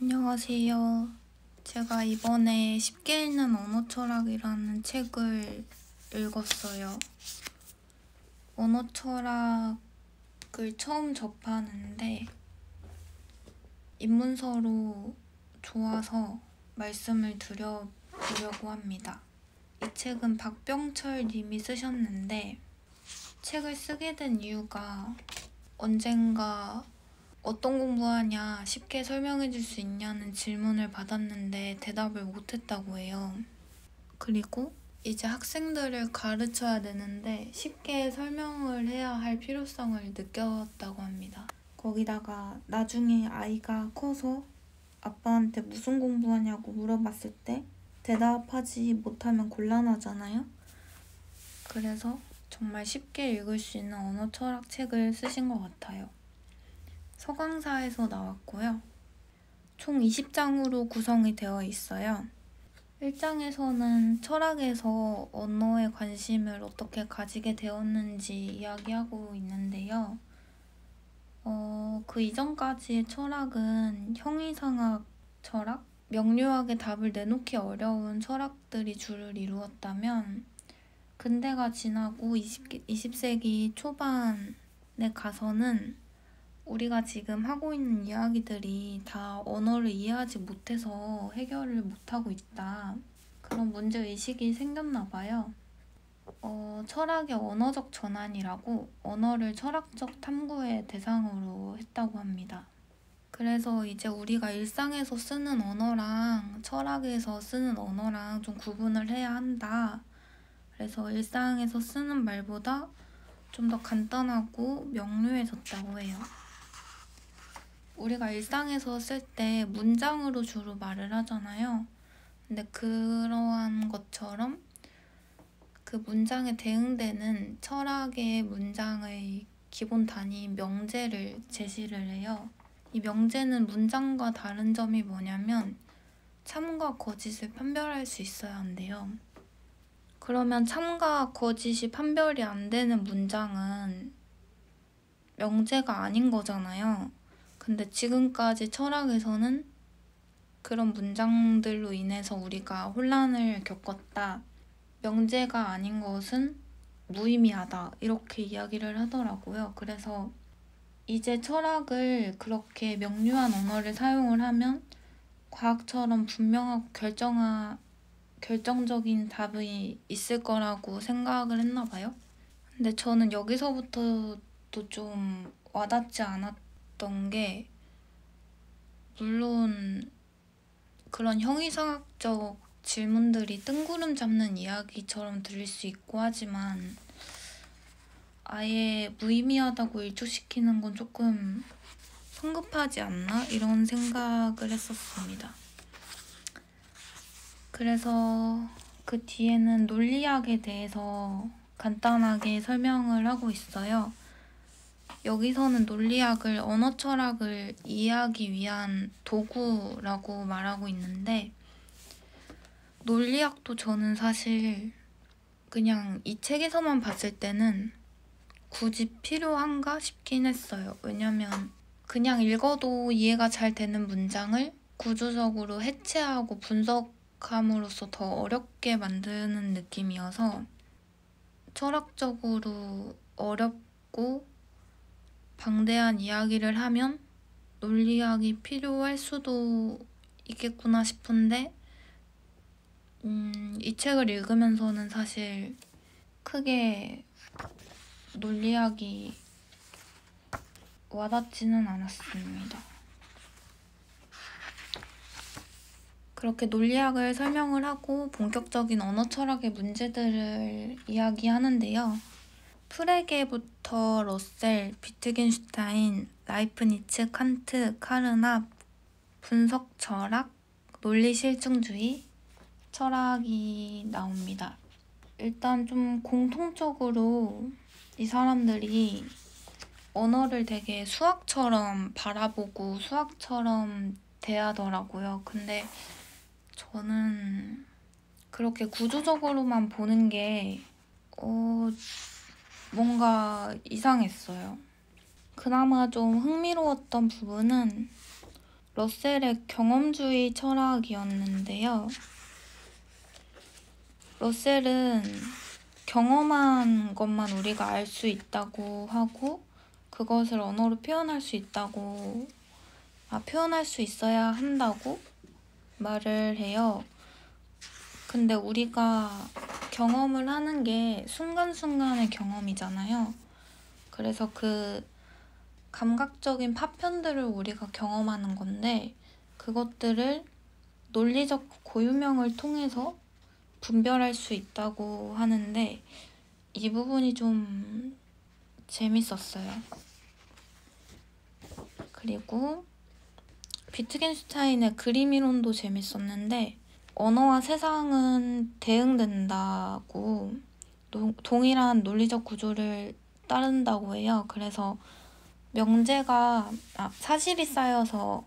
안녕하세요. 제가 이번에 쉽게 읽는 언어 철학이라는 책을 읽었어요. 언어 철학을 처음 접하는데 입문서로 좋아서 말씀을 드려보려고 합니다. 이 책은 박병철 님이 쓰셨는데 책을 쓰게 된 이유가 언젠가 어떤 공부하냐 쉽게 설명해 줄 수 있냐는 질문을 받았는데 대답을 못했다고 해요. 그리고 이제 학생들을 가르쳐야 되는데 쉽게 설명을 해야 할 필요성을 느꼈다고 합니다. 거기다가 나중에 아이가 커서 아빠한테 무슨 공부하냐고 물어봤을 때 대답하지 못하면 곤란하잖아요. 그래서 정말 쉽게 읽을 수 있는 언어 철학 책을 쓰신 것 같아요. 서강사에서 나왔고요. 총 20장으로 구성이 되어 있어요. 1장에서는 철학에서 언어에 관심을 어떻게 가지게 되었는지 이야기하고 있는데요. 그 이전까지의 철학은 형이상학 철학? 명료하게 답을 내놓기 어려운 철학들이 주를 이루었다면 근대가 지나고 20세기 초반에 가서는 우리가 지금 하고 있는 이야기들이 다 언어를 이해하지 못해서 해결을 못하고 있다. 그런 문제의식이 생겼나 봐요. 철학의 언어적 전환이라고 언어를 철학적 탐구의 대상으로 했다고 합니다. 그래서 이제 우리가 일상에서 쓰는 언어랑 철학에서 쓰는 언어랑 좀 구분을 해야 한다. 그래서 일상에서 쓰는 말보다 좀 더 간단하고 명료해졌다고 해요. 우리가 일상에서 쓸 때 문장으로 주로 말을 하잖아요. 근데 그러한 것처럼 그 문장에 대응되는 철학의 문장의 기본 단위인 명제를 제시를 해요. 이 명제는 문장과 다른 점이 뭐냐면 참과 거짓을 판별할 수 있어야 한대요. 그러면 참과 거짓이 판별이 안 되는 문장은 명제가 아닌 거잖아요. 근데 지금까지 철학에서는 그런 문장들로 인해서 우리가 혼란을 겪었다. 명제가 아닌 것은 무의미하다. 이렇게 이야기를 하더라고요. 그래서 이제 철학을 그렇게 명료한 언어를 사용을 하면 과학처럼 분명하고 결정적인 답이 있을 거라고 생각을 했나 봐요. 근데 저는 여기서부터도 좀 와닿지 않았던 게 물론 그런 형이상학적 질문들이 뜬구름 잡는 이야기처럼 들릴 수 있고 하지만 아예 무의미하다고 일조시키는 건 조금 성급하지 않나? 이런 생각을 했었습니다. 그래서 그 뒤에는 논리학에 대해서 간단하게 설명을 하고 있어요. 여기서는 논리학을 언어 철학을 이해하기 위한 도구라고 말하고 있는데 논리학도 저는 사실 그냥 이 책에서만 봤을 때는 굳이 필요한가 싶긴 했어요. 왜냐면 그냥 읽어도 이해가 잘 되는 문장을 구조적으로 해체하고 분석함으로써 더 어렵게 만드는 느낌이어서 철학적으로 어렵고 방대한 이야기를 하면 논리학이 필요할 수도 있겠구나 싶은데 이 책을 읽으면서는 사실 크게 논리학이 와닿지는 않았습니다. 그렇게 논리학을 설명을 하고 본격적인 언어 철학의 문제들을 이야기하는데요. 프레게부터 러셀, 비트겐슈타인, 라이프니츠, 칸트, 카르납, 분석 철학, 논리 실증주의, 철학이 나옵니다. 일단 좀 공통적으로 이 사람들이 언어를 되게 수학처럼 바라보고 수학처럼 대하더라고요. 근데 저는 그렇게 구조적으로만 보는 게 뭔가 이상했어요. 그나마 좀 흥미로웠던 부분은 러셀의 경험주의 철학이었는데요. 러셀은 경험한 것만 우리가 알 수 있다고 하고 그것을 언어로 표현할 수 있다고 표현할 수 있어야 한다고 말을 해요. 근데 우리가 경험을 하는 게 순간순간의 경험이잖아요. 그래서 그 감각적인 파편들을 우리가 경험하는 건데 그것들을 논리적 고유명을 통해서 분별할 수 있다고 하는데 이 부분이 좀 재밌었어요. 그리고 비트겐슈타인의 그림 이론도 재밌었는데 언어와 세상은 대응된다고 동일한 논리적 구조를 따른다고 해요. 그래서 사실이 쌓여서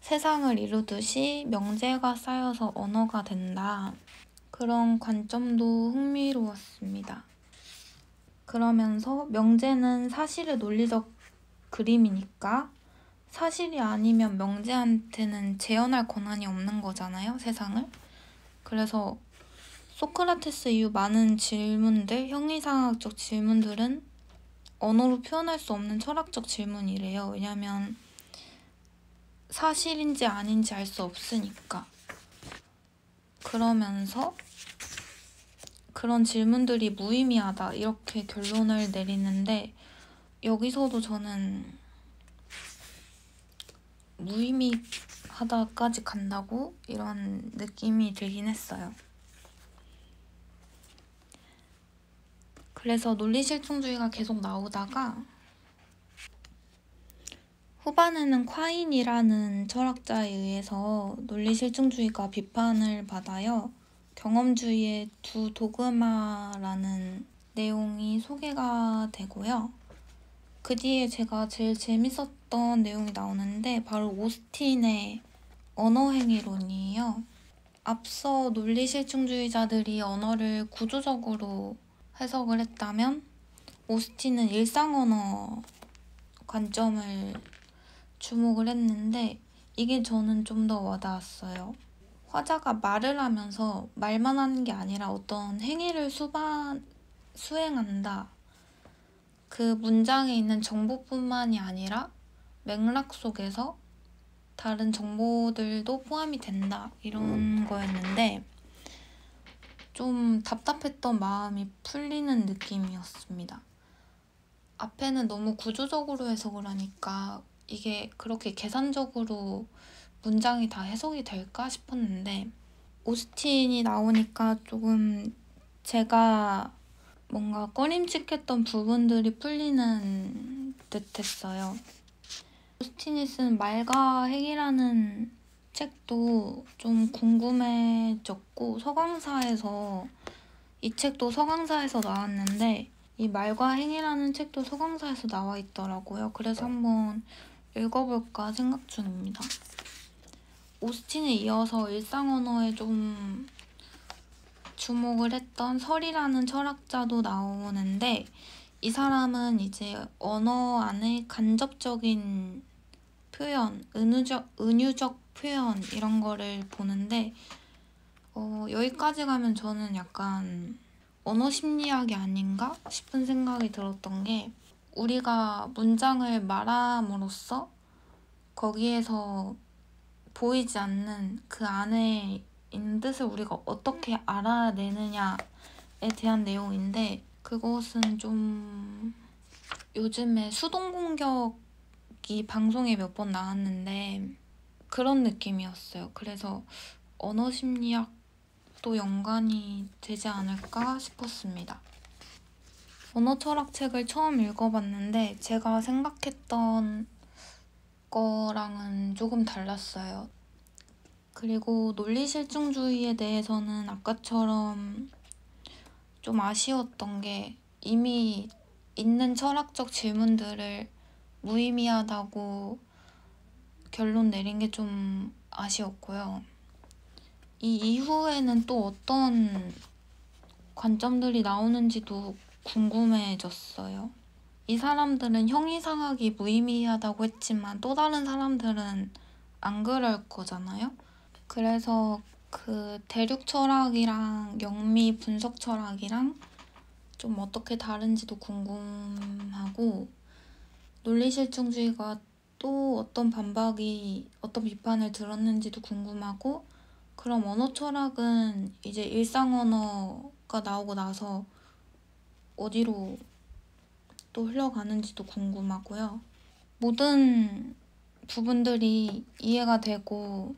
세상을 이루듯이 명제가 쌓여서 언어가 된다. 그런 관점도 흥미로웠습니다. 그러면서 명제는 사실의 논리적 그림이니까 사실이 아니면 명제한테는 재현할 권한이 없는 거잖아요, 세상을. 그래서 소크라테스 이후 많은 질문들, 형이상학적 질문들은 언어로 표현할 수 없는 철학적 질문이래요. 왜냐면 사실인지 아닌지 알 수 없으니까. 그러면서 그런 질문들이 무의미하다 이렇게 결론을 내리는데 여기서도 저는 무의미하다까지 간다고 이런 느낌이 들긴 했어요. 그래서 논리실증주의가 계속 나오다가 후반에는 콰인이라는 철학자에 의해서 논리실증주의가 비판을 받아요. 경험주의의 두 도그마라는 내용이 소개가 되고요. 그 뒤에 제가 제일 재밌었던 내용이 나오는데 바로 오스틴의 언어행위론이에요. 앞서 논리실증주의자들이 언어를 구조적으로 해석을 했다면 오스틴은 일상언어 관점을 주목을 했는데 이게 저는 좀 더 와닿았어요. 화자가 말을 하면서 말만 하는 게 아니라 어떤 행위를 수행한다. 그 문장에 있는 정보뿐만이 아니라 맥락 속에서 다른 정보들도 포함이 된다. 이런 거였는데 좀 답답했던 마음이 풀리는 느낌이었습니다. 앞에는 너무 구조적으로 해석을 하니까 이게 그렇게 계산적으로 문장이 다 해석이 될까 싶었는데 오스틴이 나오니까 조금 제가 뭔가 꺼림칙했던 부분들이 풀리는 듯했어요. 오스틴이 쓴 말과 핵이라는 책도 좀 궁금해졌고 이 책도 서강사에서 나왔는데 이 말과 행이라는 책도 서강사에서 나와 있더라고요. 그래서 한번 읽어볼까 생각 중입니다. 오스틴에 이어서 일상언어에 좀 주목을 했던 설이라는 철학자도 나오는데 이 사람은 이제 언어 안에 간접적인 표현, 은유적 표현 이런 거를 보는데 여기까지 가면 저는 약간 언어 심리학이 아닌가 싶은 생각이 들었던 게 우리가 문장을 말함으로써 거기에서 보이지 않는 그 안에 있는 뜻을 우리가 어떻게 알아내느냐에 대한 내용인데 그것은 좀 요즘에 수동공격이 방송에 몇 번 나왔는데 그런 느낌이었어요. 그래서 언어 심리학도 연관이 되지 않을까 싶었습니다. 언어 철학 책을 처음 읽어봤는데 제가 생각했던 거랑은 조금 달랐어요. 그리고 논리실증주의에 대해서는 아까처럼 좀 아쉬웠던 게 이미 있는 철학적 질문들을 무의미하다고 결론 내린 게 좀 아쉬웠고요. 이 이후에는 또 어떤 관점들이 나오는지도 궁금해졌어요. 이 사람들은 형이상학이 무의미하다고 했지만 또 다른 사람들은 안 그럴 거잖아요. 그래서 그 대륙 철학이랑 영미 분석 철학이랑 좀 어떻게 다른지도 궁금하고, 논리실증주의가 또 어떤 비판을 들었는지도 궁금하고, 그럼 언어 철학은 이제 일상 언어가 나오고 나서 어디로 또 흘러가는지도 궁금하고요. 모든 부분들이 이해가 되고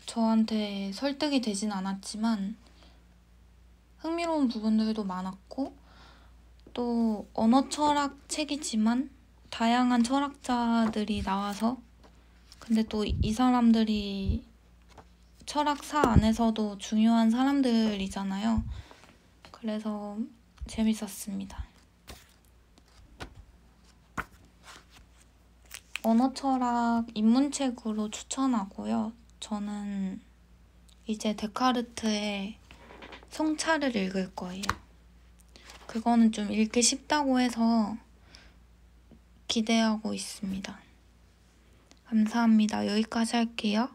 저한테 설득이 되진 않았지만 흥미로운 부분들도 많았고, 또 언어 철학 책이지만 다양한 철학자들이 나와서, 근데 또 이 사람들이 철학사 안에서도 중요한 사람들이잖아요. 그래서 재밌었습니다. 언어 철학 입문책으로 추천하고요. 저는 이제 데카르트의 성찰을 읽을 거예요. 그거는 좀 읽기 쉽다고 해서 기대하고 있습니다. 감사합니다. 여기까지 할게요.